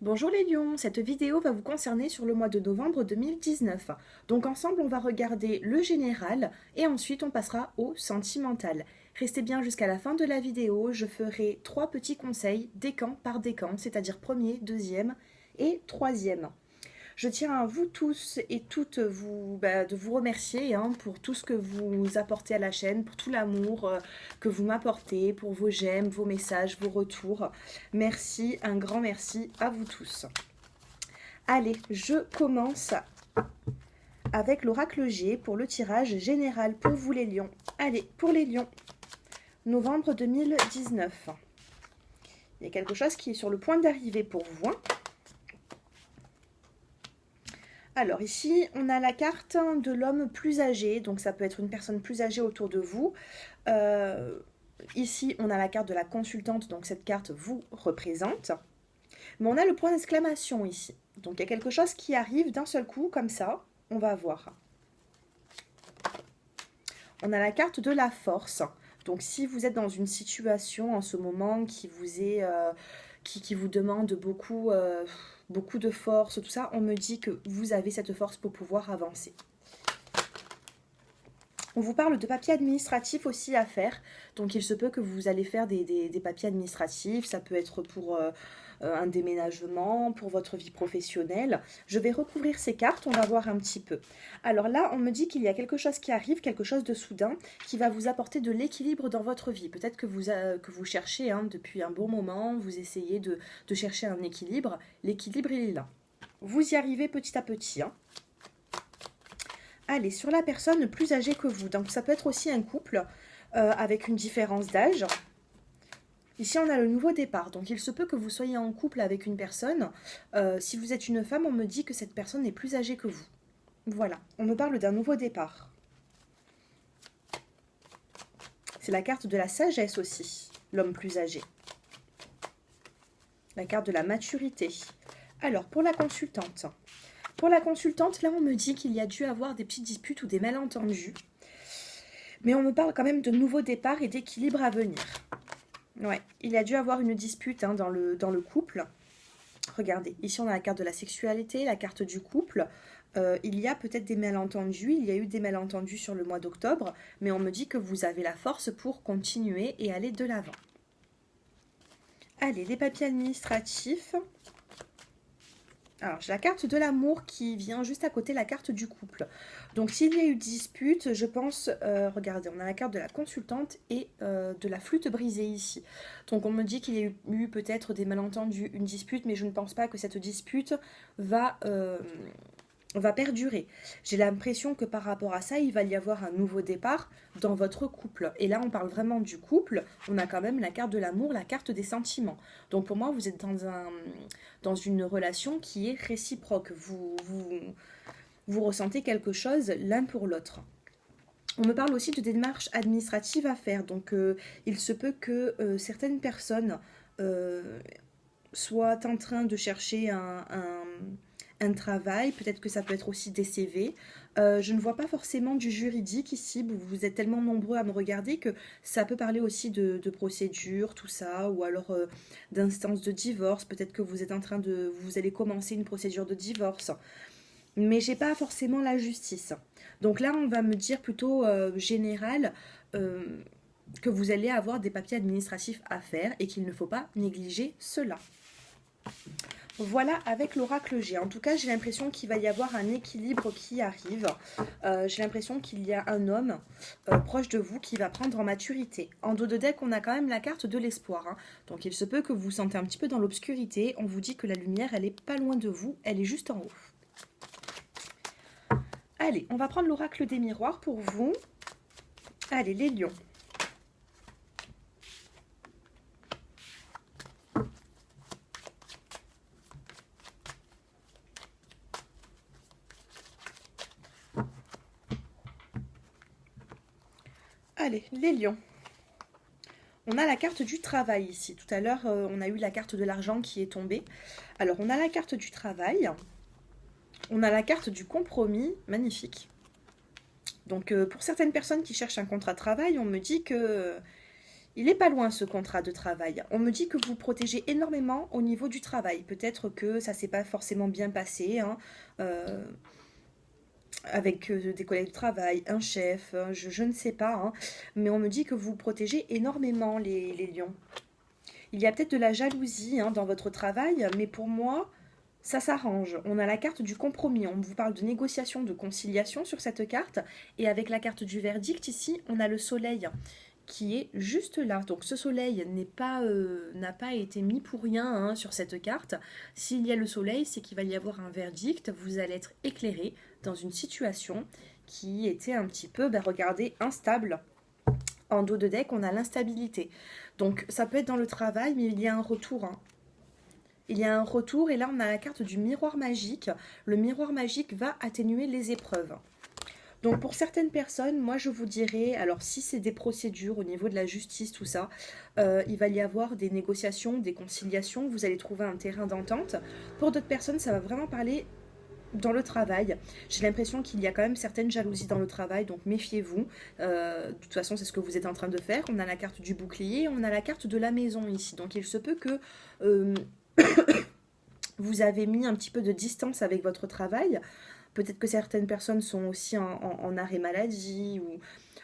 Bonjour les lions, cette vidéo va vous concerner sur le mois de novembre 2019. Donc ensemble on va regarder le général et ensuite on passera au sentimental. Restez bien jusqu'à la fin de la vidéo, je ferai 3 petits conseils décan par décan, c'est-à-dire premier, deuxième et troisième. Je tiens à vous tous et toutes de vous remercier pour tout ce que vous apportez à la chaîne, pour tout l'amour que vous m'apportez, pour vos j'aime, vos messages, vos retours. Merci, un grand merci à vous tous. Allez, je commence avec l'oracle G pour le tirage général pour vous les lions. Allez, pour les lions, novembre 2019. Il y a quelque chose qui est sur le point d'arriver pour vous. Alors ici, on a la carte de l'homme plus âgé, donc ça peut être une personne plus âgée autour de vous. Ici, on a la carte de la consultante, donc cette carte vous représente. Mais on a le point d'exclamation ici. Donc il y a quelque chose qui arrive d'un seul coup, comme ça, on va voir. On a la carte de la force. Donc si vous êtes dans une situation en ce moment qui vous est... qui vous demande beaucoup de force, tout ça, on me dit que vous avez cette force pour pouvoir avancer. On vous parle de papiers administratifs aussi à faire, donc il se peut que vous allez faire des papiers administratifs, ça peut être pour un déménagement, pour votre vie professionnelle. Je vais recouvrir ces cartes, on va voir un petit peu. Alors là, on me dit qu'il y a quelque chose qui arrive, quelque chose de soudain, qui va vous apporter de l'équilibre dans votre vie. Peut-être que vous cherchez depuis un bon moment, vous essayez de chercher un équilibre. L'équilibre, il est là. Vous y arrivez petit à petit. Allez, sur la personne plus âgée que vous. Donc ça peut être aussi un couple avec une différence d'âge. Ici, on a le nouveau départ. Donc il se peut que vous soyez en couple avec une personne. Si vous êtes une femme, on me dit que cette personne est plus âgée que vous. Voilà, on me parle d'un nouveau départ. C'est la carte de la sagesse aussi, l'homme plus âgé. La carte de la maturité. Alors, pour la consultante. Pour la consultante, là, on me dit qu'il y a dû avoir des petites disputes ou des malentendus. Mais on me parle quand même de nouveaux départs et d'équilibre à venir. Ouais, il y a dû avoir une dispute dans le couple. Regardez, ici, on a la carte de la sexualité, la carte du couple. Il y a peut-être des malentendus. Il y a eu des malentendus sur le mois d'octobre. Mais on me dit que vous avez la force pour continuer et aller de l'avant. Allez, les papiers administratifs. Alors, j'ai la carte de l'amour qui vient juste à côté la carte du couple. Donc, s'il y a eu dispute, je pense... regardez, on a la carte de la consultante et de la flûte brisée ici. Donc, on me dit qu'il y a eu peut-être des malentendus, une dispute, mais je ne pense pas que cette dispute va perdurer. J'ai l'impression que par rapport à ça, il va y avoir un nouveau départ dans votre couple. Et là, on parle vraiment du couple. On a quand même la carte de l'amour, la carte des sentiments. Donc pour moi, vous êtes dans une relation qui est réciproque. Vous ressentez quelque chose l'un pour l'autre. On me parle aussi de démarches administratives à faire. Donc il se peut que certaines personnes soient en train de chercher un travail, peut-être que ça peut être aussi des CV. Je ne vois pas forcément du juridique ici, vous êtes tellement nombreux à me regarder que ça peut parler aussi de procédures, tout ça, ou alors d'instances de divorce, peut-être que vous êtes vous allez commencer une procédure de divorce. Mais j'ai pas forcément la justice. Donc là, on va me dire plutôt général que vous allez avoir des papiers administratifs à faire et qu'il ne faut pas négliger cela. Voilà avec l'oracle G. En tout cas, j'ai l'impression qu'il va y avoir un équilibre qui arrive. J'ai l'impression qu'il y a un homme proche de vous qui va prendre en maturité. En dos de deck, on a quand même la carte de l'espoir. Donc il se peut que vous vous sentez un petit peu dans l'obscurité. On vous dit que la lumière, elle est pas loin de vous. Elle est juste en haut. Allez, on va prendre l'oracle des miroirs pour vous. Allez, les lions. Allez, les lions. On a la carte du travail ici. Tout à l'heure, on a eu la carte de l'argent qui est tombée. Alors, on a la carte du travail. On a la carte du compromis. Magnifique. Donc, pour certaines personnes qui cherchent un contrat de travail, on me dit que Il est pas loin ce contrat de travail. On me dit que vous protégez énormément au niveau du travail. Peut-être que ça s'est pas forcément bien passé, hein, euh, avec des collègues de travail, un chef, je ne sais pas, hein, mais on me dit que vous protégez énormément les lions. Il y a peut-être de la jalousie, hein, dans votre travail, mais pour moi, ça s'arrange. On a la carte du compromis. On vous parle de négociation, de conciliation sur cette carte. Et avec la carte du verdict ici, on a le soleil qui est juste là. Donc ce soleil n'a pas été mis pour rien, hein, sur cette carte. S'il y a le soleil, c'est qu'il va y avoir un verdict. Vous allez être éclairé dans une situation qui était un petit peu, ben, regardez, instable. En dos de deck, on a l'instabilité. Donc ça peut être dans le travail, mais il y a un retour, hein. Il y a un retour et là on a la carte du miroir magique. Le miroir magique va atténuer les épreuves. Donc pour certaines personnes, moi je vous dirais, alors si c'est des procédures au niveau de la justice, tout ça, il va y avoir des négociations, des conciliations, vous allez trouver un terrain d'entente. Pour d'autres personnes, ça va vraiment parler dans le travail. J'ai l'impression qu'il y a quand même certaines jalousies dans le travail, donc méfiez-vous. De toute façon, c'est ce que vous êtes en train de faire. On a la carte du bouclier, on a la carte de la maison ici. Donc il se peut que vous avez mis un petit peu de distance avec votre travail. Peut-être que certaines personnes sont aussi en arrêt maladie. Ou...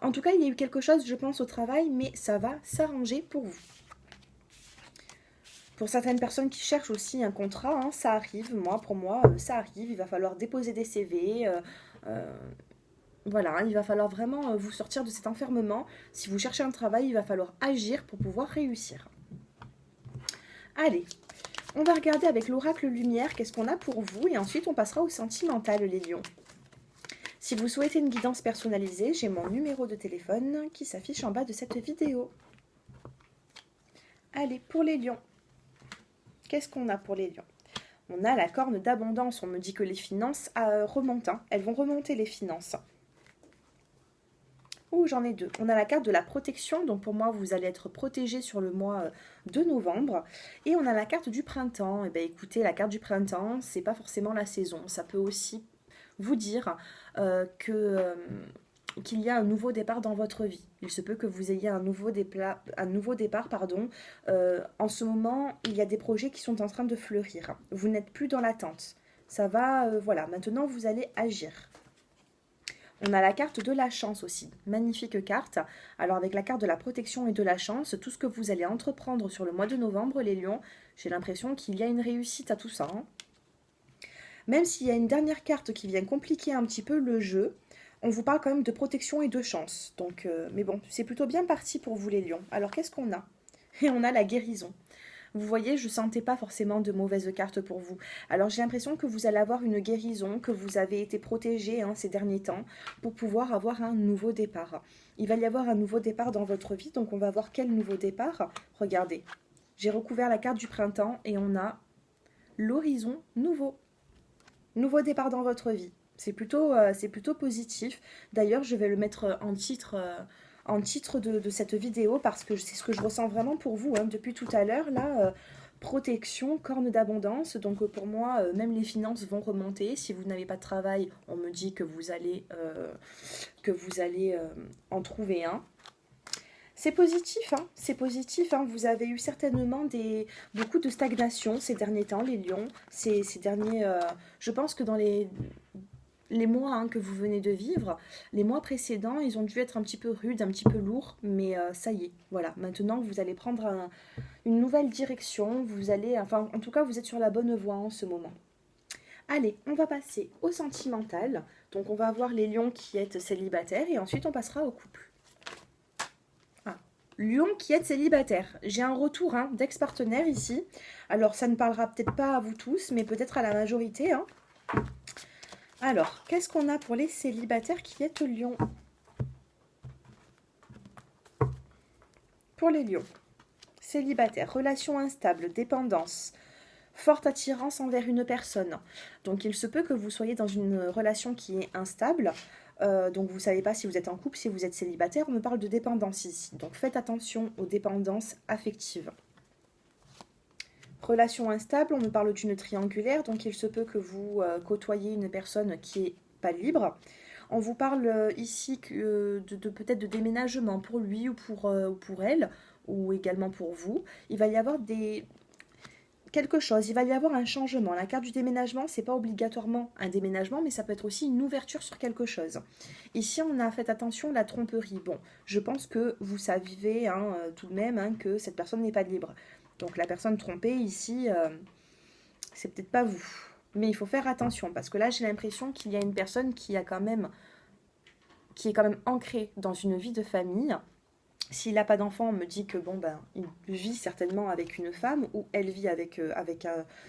En tout cas, il y a eu quelque chose, je pense, au travail, mais ça va s'arranger pour vous. Pour certaines personnes qui cherchent aussi un contrat, hein, ça arrive. Pour moi, ça arrive. Il va falloir déposer des CV. Voilà, il va falloir vraiment vous sortir de cet enfermement. Si vous cherchez un travail, il va falloir agir pour pouvoir réussir. Allez, on va regarder avec l'oracle lumière qu'est-ce qu'on a pour vous et ensuite on passera au sentimental, les lions. Si vous souhaitez une guidance personnalisée, j'ai mon numéro de téléphone qui s'affiche en bas de cette vidéo. Allez, pour les lions, qu'est-ce qu'on a pour les lions? On a la corne d'abondance, on me dit que les finances remontent, hein. Elles vont remonter les finances. Ouh, j'en ai deux. On a la carte de la protection, donc pour moi, vous allez être protégé sur le mois de novembre. Et on a la carte du printemps. Et bien écoutez, la carte du printemps, c'est pas forcément la saison. Ça peut aussi vous dire qu'il y a un nouveau départ dans votre vie. Il se peut que vous ayez un nouveau départ, pardon. En ce moment, il y a des projets qui sont en train de fleurir. Vous n'êtes plus dans l'attente. Ça va, voilà, maintenant vous allez agir. On a la carte de la chance aussi, magnifique carte. Alors avec la carte de la protection et de la chance, tout ce que vous allez entreprendre sur le mois de novembre, les lions, j'ai l'impression qu'il y a une réussite à tout ça, hein. Même s'il y a une dernière carte qui vient compliquer un petit peu le jeu, on vous parle quand même de protection et de chance. Donc, mais bon, c'est plutôt bien parti pour vous les lions. Alors qu'est-ce qu'on a? Et on a la guérison. Vous voyez, je ne sentais pas forcément de mauvaises cartes pour vous. Alors j'ai l'impression que vous allez avoir une guérison, que vous avez été protégé, hein, ces derniers temps, pour pouvoir avoir un nouveau départ. Il va y avoir un nouveau départ dans votre vie, donc on va voir quel nouveau départ. Regardez, j'ai recouvert la carte du printemps et on a l'horizon nouveau. Nouveau départ dans votre vie. C'est plutôt positif. D'ailleurs, je vais le mettre en titre de cette vidéo parce que c'est ce que je ressens vraiment pour vous, hein, depuis tout à l'heure. Là, protection, corne d'abondance. Donc pour moi, même les finances vont remonter. Si vous n'avez pas de travail, on me dit que vous allez en trouver un. C'est positif, hein, c'est positif, hein. Vous avez eu certainement beaucoup de stagnation ces derniers temps, les lions. Ces derniers, je pense que dans les mois, hein, que vous venez de vivre, les mois précédents, ils ont dû être un petit peu rudes, un petit peu lourds, mais ça y est, voilà. Maintenant, vous allez prendre une nouvelle direction, enfin, en tout cas, vous êtes sur la bonne voie en ce moment. Allez, on va passer au sentimental. Donc, on va voir les lions qui êtes célibataires et ensuite, on passera au couple. Lion qui êtes célibataire. J'ai un retour, hein, d'ex-partenaire ici. Alors, ça ne parlera peut-être pas à vous tous, mais peut-être à la majorité, hein. Alors, qu'est-ce qu'on a pour les célibataires qui êtes lion? Pour les lions, célibataire, relation instable, dépendance, forte attirance envers une personne. Donc, il se peut que vous soyez dans une relation qui est instable. Donc vous ne savez pas si vous êtes en couple, si vous êtes célibataire. On me parle de dépendance ici. Donc faites attention aux dépendances affectives. Relation instable, on me parle d'une triangulaire. Donc il se peut que vous côtoyez une personne qui n'est pas libre. On vous parle ici de peut-être de déménagement pour lui ou pour elle. ou également pour vous, il va y avoir quelque chose, il va y avoir un changement. La carte du déménagement, c'est pas obligatoirement un déménagement, mais ça peut être aussi une ouverture sur quelque chose. Ici, on a fait attention à la tromperie. Bon, je pense que vous savez hein, tout de même hein, que cette personne n'est pas libre. Donc la personne trompée ici, c'est peut-être pas vous. Mais il faut faire attention parce que là, j'ai l'impression qu'il y a une personne qui est quand même ancrée dans une vie de famille. S'il n'a pas d'enfant, on me dit que bon ben il vit certainement avec une femme ou elle vit avec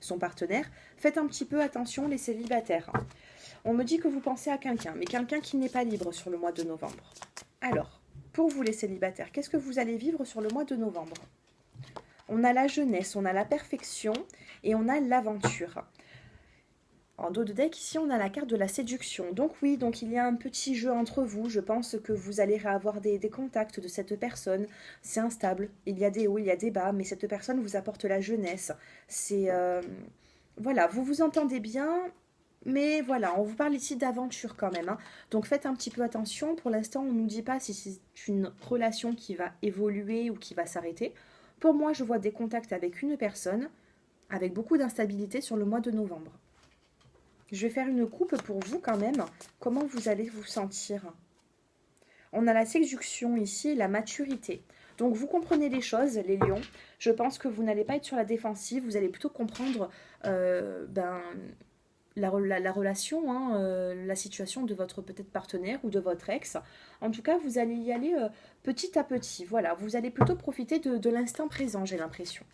son partenaire. Faites un petit peu attention les célibataires. On me dit que vous pensez à quelqu'un, mais quelqu'un qui n'est pas libre sur le mois de novembre. Alors, pour vous les célibataires, qu'est-ce que vous allez vivre sur le mois de novembre? On a la jeunesse, on a la perfection et on a l'aventure. En dos de deck, ici, on a la carte de la séduction. Donc oui, donc il y a un petit jeu entre vous. Je pense que vous allez avoir des contacts de cette personne. C'est instable. Il y a des hauts, il y a des bas, mais cette personne vous apporte la jeunesse. C'est... voilà, vous vous entendez bien, mais voilà, on vous parle ici d'aventure quand même. Hein. Donc faites un petit peu attention. Pour l'instant, on ne nous dit pas si c'est une relation qui va évoluer ou qui va s'arrêter. Pour moi, je vois des contacts avec une personne, avec beaucoup d'instabilité sur le mois de novembre. Je vais faire une coupe pour vous quand même. Comment vous allez vous sentir? On a la séduction ici, la maturité. Donc vous comprenez les choses, les lions. Je pense que vous n'allez pas être sur la défensive. Vous allez plutôt comprendre la relation, hein, la situation de votre peut-être partenaire ou de votre ex. En tout cas, vous allez y aller petit à petit. Voilà, vous allez plutôt profiter de l'instant présent, j'ai l'impression.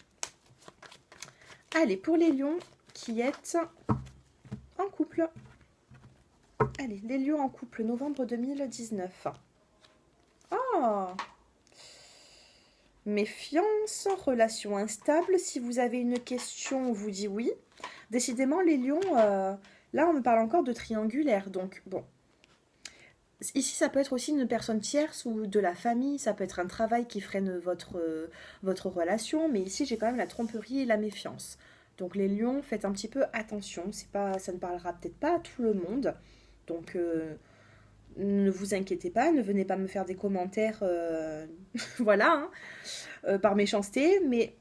Allez, pour les lions qui êtes... en couple. Allez, les lions en couple, novembre 2019. Oh! Méfiance, relation instable. Si vous avez une question, on vous dit oui. Décidément, les lions, là, on me parle encore de triangulaire. Donc, bon. Ici, ça peut être aussi une personne tierce ou de la famille. Ça peut être un travail qui freine votre relation. Mais ici, j'ai quand même la tromperie et la méfiance. Donc les lions, faites un petit peu attention, ça ne parlera peut-être pas à tout le monde. Donc ne vous inquiétez pas, ne venez pas me faire des commentaires voilà, hein, par méchanceté. Mais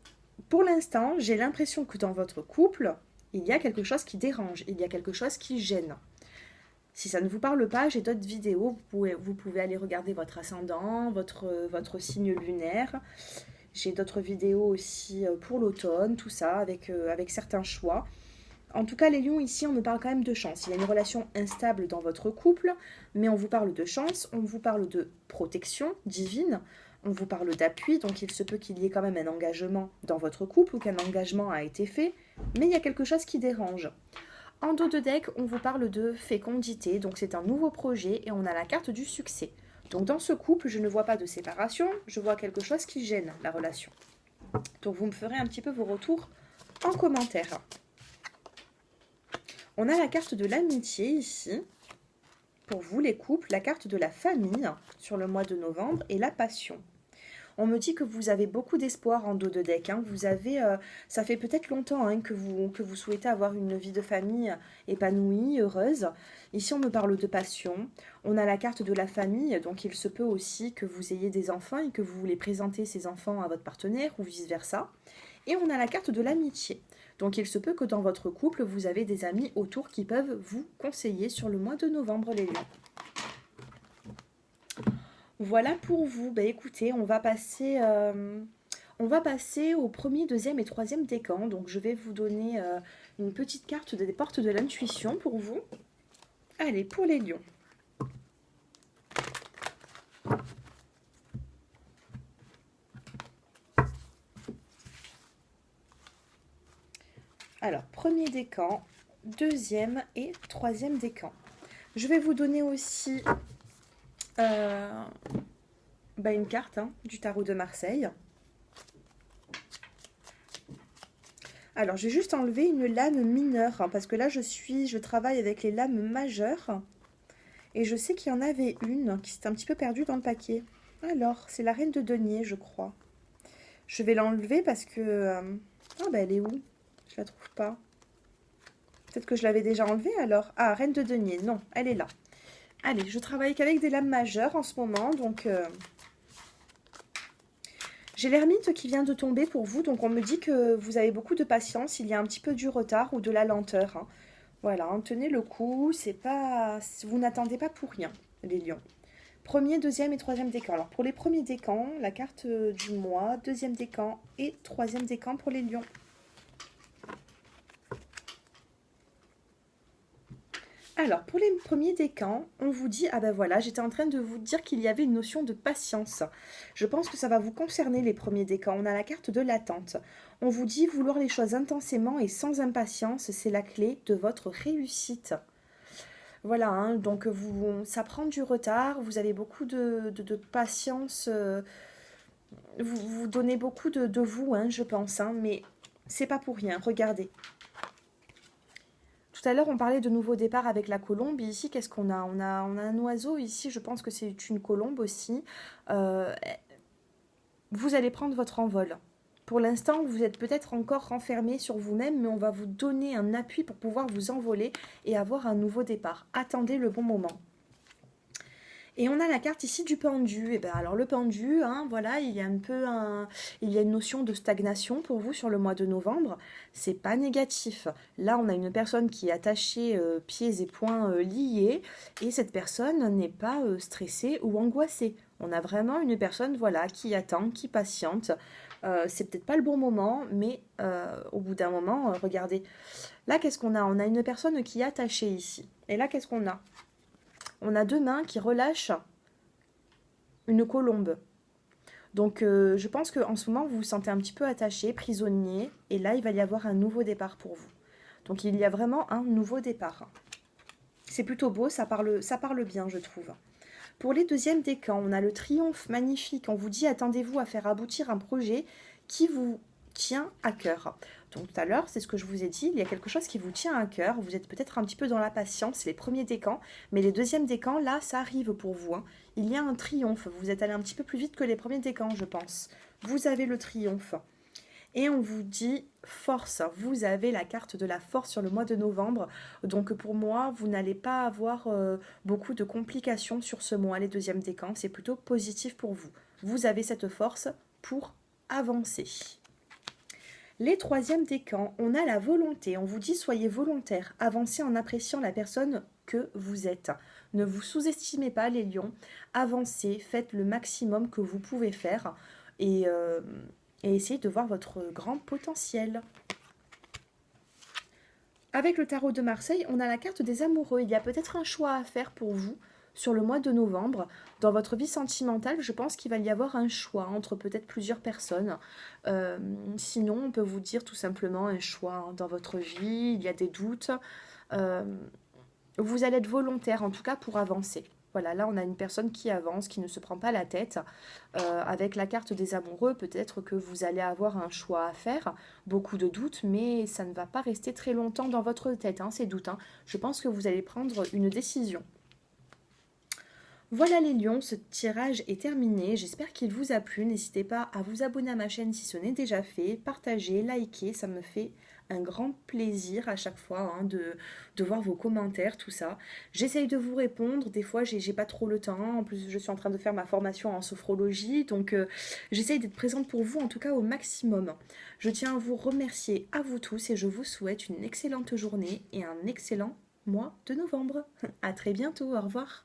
pour l'instant, j'ai l'impression que dans votre couple, il y a quelque chose qui dérange, il y a quelque chose qui gêne. Si ça ne vous parle pas, j'ai d'autres vidéos, vous pouvez aller regarder votre ascendant, votre signe lunaire. J'ai d'autres vidéos aussi pour l'automne, tout ça, avec certains choix. En tout cas, les lions, ici, on me parle quand même de chance. Il y a une relation instable dans votre couple, mais on vous parle de chance, on vous parle de protection divine, on vous parle d'appui, donc il se peut qu'il y ait quand même un engagement dans votre couple ou qu'un engagement a été fait, mais il y a quelque chose qui dérange. En dos de deck, on vous parle de fécondité, donc c'est un nouveau projet et on a la carte du succès. Donc dans ce couple, je ne vois pas de séparation, je vois quelque chose qui gêne la relation. Donc vous me ferez un petit peu vos retours en commentaire. On a la carte de l'amitié ici, pour vous les couples, la carte de la famille sur le mois de novembre et la passion. On me dit que vous avez beaucoup d'espoir en dos de deck. Hein. Ça fait peut-être longtemps hein, que vous souhaitez avoir une vie de famille épanouie, heureuse. Ici, on me parle de passion. On a la carte de la famille, donc il se peut aussi que vous ayez des enfants et que vous voulez présenter ces enfants à votre partenaire ou vice-versa. Et on a la carte de l'amitié. Donc il se peut que dans votre couple, vous avez des amis autour qui peuvent vous conseiller sur le mois de novembre, les lions. Voilà pour vous. Bah, écoutez, on va passer au premier, deuxième et troisième décan. Donc je vais vous donner une petite carte des portes de l'intuition pour vous. Allez, pour les lions. Alors, premier décan, deuxième et troisième décan. Je vais vous donner aussi une carte du tarot de Marseille. Alors, j'ai juste enlevé une lame mineure, parce que là, je travaille avec les lames majeures. Et je sais qu'il y en avait une qui s'est un petit peu perdue dans le paquet. Alors, c'est la reine de denier, je crois. Je vais l'enlever parce que... elle est où? Je la trouve pas. Peut-être que je l'avais déjà enlevée alors. Ah, reine de denier. Non, elle est là. Allez, je travaille qu'avec des lames majeures en ce moment, donc J'ai l'ermite qui vient de tomber pour vous, donc on me dit que vous avez beaucoup de patience, il y a un petit peu du retard ou de la lenteur, hein. Voilà, hein, tenez le coup, c'est pas, vous n'attendez pas pour rien, les lions. Premier, deuxième et troisième décan. Alors pour les premiers décans, la carte du mois, deuxième décan et troisième décan pour les lions. Alors, pour les premiers décans, on vous dit, ah ben voilà, j'étais en train de vous dire qu'il y avait une notion de patience. Je pense que ça va vous concerner les premiers décans. On a la carte de l'attente. On vous dit vouloir les choses intensément et sans impatience, c'est la clé de votre réussite. Voilà, hein, donc ça prend du retard, vous avez beaucoup de patience, vous donnez beaucoup de vous, hein, je pense, hein, mais c'est pas pour rien, regardez. Tout à l'heure, on parlait de nouveau départ avec la colombe. Et ici, qu'est-ce qu'on a? On a un oiseau ici, je pense que c'est une colombe aussi. Euh, vous allez prendre votre envol. Pour l'instant, vous êtes peut-être encore renfermé sur vous-même, mais on va vous donner un appui pour pouvoir vous envoler et avoir un nouveau départ. Attendez le bon moment. Et on a la carte ici du pendu. Et ben alors le pendu, hein, voilà, il y a il y a une notion de stagnation pour vous sur le mois de novembre. C'est pas négatif. Là, on a une personne qui est attachée pieds et poings liés, et cette personne n'est pas stressée ou angoissée. On a vraiment une personne, voilà, qui attend, qui patiente. C'est peut-être pas le bon moment, mais au bout d'un moment, regardez. Là, qu'est-ce qu'on a? On a une personne qui est attachée ici. Et là, qu'est-ce qu'on a? On a deux mains qui relâchent une colombe. Donc je pense qu'en ce moment, vous vous sentez un petit peu attaché, prisonnier, et là, il va y avoir un nouveau départ pour vous. Donc il y a vraiment un nouveau départ. C'est plutôt beau, ça parle bien, je trouve. Pour les deuxièmes décans, on a le triomphe magnifique. On vous dit, attendez-vous à faire aboutir un projet qui vous tient à cœur. Donc tout à l'heure, c'est ce que je vous ai dit, il y a quelque chose qui vous tient à cœur. Vous êtes peut-être un petit peu dans la patience, les premiers décans, mais les deuxièmes décans, là, ça arrive pour vous, hein. Il y a un triomphe. Vous êtes allé un petit peu plus vite que les premiers décans, je pense. Vous avez le triomphe. Et on vous dit force, vous avez la carte de la force sur le mois de novembre. Donc pour moi, vous n'allez pas avoir beaucoup de complications sur ce mois, les deuxièmes décans. C'est plutôt positif pour vous. Vous avez cette force pour avancer. Les troisièmes décans, on a la volonté. On vous dit soyez volontaire, avancez en appréciant la personne que vous êtes. Ne vous sous-estimez pas les lions, avancez, faites le maximum que vous pouvez faire et essayez de voir votre grand potentiel. Avec le tarot de Marseille, on a la carte des amoureux. Il y a peut-être un choix à faire pour vous sur le mois de novembre. Dans votre vie sentimentale, je pense qu'il va y avoir un choix entre peut-être plusieurs personnes. Sinon, on peut vous dire tout simplement un choix dans votre vie. Il y a des doutes. Vous allez être volontaire, en tout cas, pour avancer. Voilà, là, on a une personne qui avance, qui ne se prend pas la tête. Avec la carte des amoureux, peut-être que vous allez avoir un choix à faire, beaucoup de doutes, mais ça ne va pas rester très longtemps dans votre tête, hein, ces doutes, hein. Je pense que vous allez prendre une décision. Voilà les lions, ce tirage est terminé. J'espère qu'il vous a plu. N'hésitez pas à vous abonner à ma chaîne si ce n'est déjà fait. Partagez, likez, ça me fait un grand plaisir à chaque fois, hein, de voir vos commentaires, tout ça. J'essaye de vous répondre. Des fois, j'ai pas trop le temps. En plus, je suis en train de faire ma formation en sophrologie. Donc, j'essaye d'être présente pour vous, en tout cas au maximum. Je tiens à vous remercier à vous tous et je vous souhaite une excellente journée et un excellent mois de novembre. À très bientôt. Au revoir.